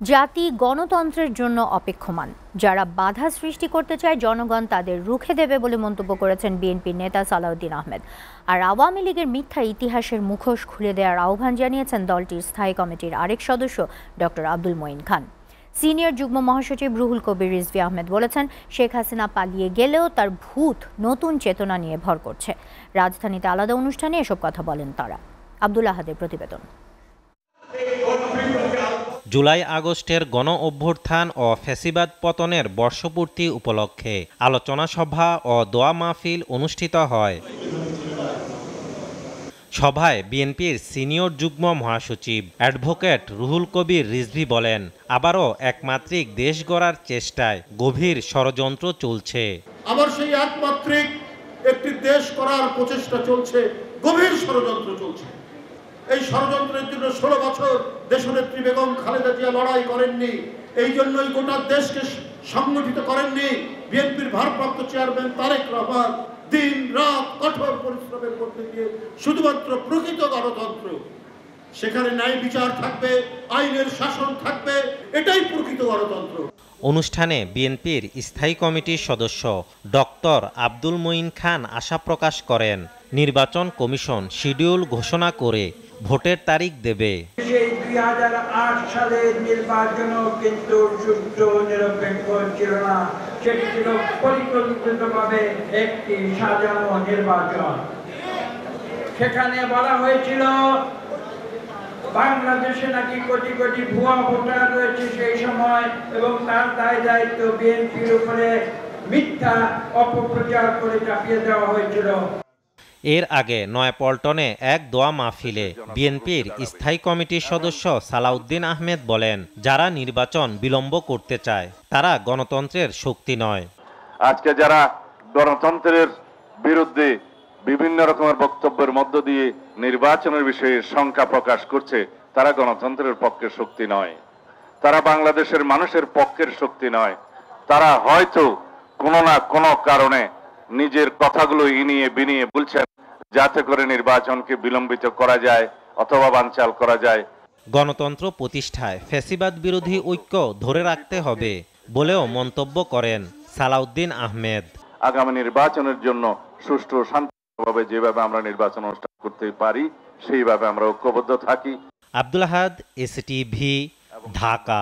জাতি গণতন্ত্রের জন্য অপেক্ষমান। যারা বাধা সৃষ্টি করতে চায় জনগণ তাদের রুখে দেবে বলে মন্তব্য করেছেন বিএনপির নেতা সালাউদ্দিন আহমেদ। আর আওয়ামী লীগের মিথ্যা ইতিহাসের মুখোশ খুলে দেওয়ার আহ্বান জানিয়েছেন দলটির স্থায়ী কমিটির আরেক সদস্য ডক্টর আব্দুল মঈন খান। সিনিয়র যুগ্ম মহাসচিব রুহুল কবির রিজভী আহমেদ বলেছেন, শেখ হাসিনা পালিয়ে গেলেও তার ভূত নতুন চেতনা নিয়ে ভর করছে। রাজধানীতে আলাদা অনুষ্ঠানে এসব কথা বলেন তারা। আব্দুল আহাদের প্রতিবেদন। জুলাই আগস্টের গণ অভ্যুত্থান ও ফ্যাসিবাদ পতনের বর্ষপূর্তি উপলক্ষে আলোচনা সভা ও দোয়া মাহফিল অনুষ্ঠিত হয়। সভায় বিএনপির সিনিয়র যুগ্ম মহাসচিব অ্যাডভোকেট রুহুল কবির রিজভী বলেন, আবারও একমাত্রিক দেশ গড়ার চেষ্টায় গভীর ষড়যন্ত্র চলছে। আবার সেই একমাত্রিক একটি দেশ করার প্রচেষ্টা চলছে, গভীর ষড়যন্ত্র চলছে। এই ষড়যন্ত্রের জন্য 16 বছর দেশনেত্রী বেগম খালেদা জিয়া লড়াই করেননি, এই জন্যই গোটা দেশকে সংগঠিত করেননি বিএনপির ভারপ্রাপ্ত চেয়ারম্যান তারেক রহমান। দিন রাত কঠোর পরিশ্রমের মধ্যে দিয়ে শুধুমাত্র প্রকৃত গণতন্ত্র, সেখানে ন্যায় বিচার থাকবে, আইনের শাসন থাকবে, এটাই প্রকৃত গণতন্ত্র। অনুষ্ঠানে বিএনপির স্থায়ী কমিটির সদস্য ডক্টর আব্দুল মঈন খান আশা প্রকাশ করেন, নির্বাচন কমিশন শিডিউল ঘোষণা করে ভোটের তারিখ দেবে। সেই 2008 সালের নির্বাচনও কিন্তু সুষ্ঠু নিরপেক্ষ ছিল না, সেটি ছিল পরিকল্পিতভাবে একটি সাজানো নির্বাচন। সেখানে বলা হয়েছিল বাংলাদেশে নাকি কোটি কোটি ভুয়া ভোটার রয়েছে সেই সময়, এবং তার দায় দায়িত্ব বিএনপির উপরে মিথ্যা অপপ্রচার করে চাপিয়ে দেওয়া হয়েছিল। এর আগে নয়াপল্টনে এক দোয়া মাহফিলে বিএনপির স্থায়ী কমিটির সদস্য সালাউদ্দিন আহমেদ বলেন, যারা নির্বাচন বিলম্ব করতে চায় তারা গণতন্ত্রের শক্তি নয়। আজকে যারা গণতন্ত্রের বিরুদ্ধে বিভিন্ন রকমের বক্তব্যের মধ্য দিয়ে নির্বাচনের বিষয়ে শঙ্কা প্রকাশ করছে, তারা গণতন্ত্রের পক্ষের শক্তি নয়, তারা বাংলাদেশের মানুষের পক্ষের শক্তি নয়। তারা হয়তো কোনো না কোনো কারণে নিজের কথাগুলো ইনিয়ে বিনিয়ে বলছেন যাতে করে নির্বাচনকে বিলম্বিত করা যায় অথবা বানচাল করা যায়। গণতন্ত্র প্রতিষ্ঠায় ফ্যাসিবাদ বিরোধী ঐক্য ধরে রাখতে হবে বলেও মন্তব্য করেন সালাউদ্দিন আহমেদ। আগামী নির্বাচনের জন্য সুষ্ঠু শান্তিভাবে যেভাবে আমরা নির্বাচন অনুষ্ঠান করতে পারি সেইভাবে আমরা ঐক্যবদ্ধ থাকি। আব্দুল আহাদ, এসটিভি, ঢাকা।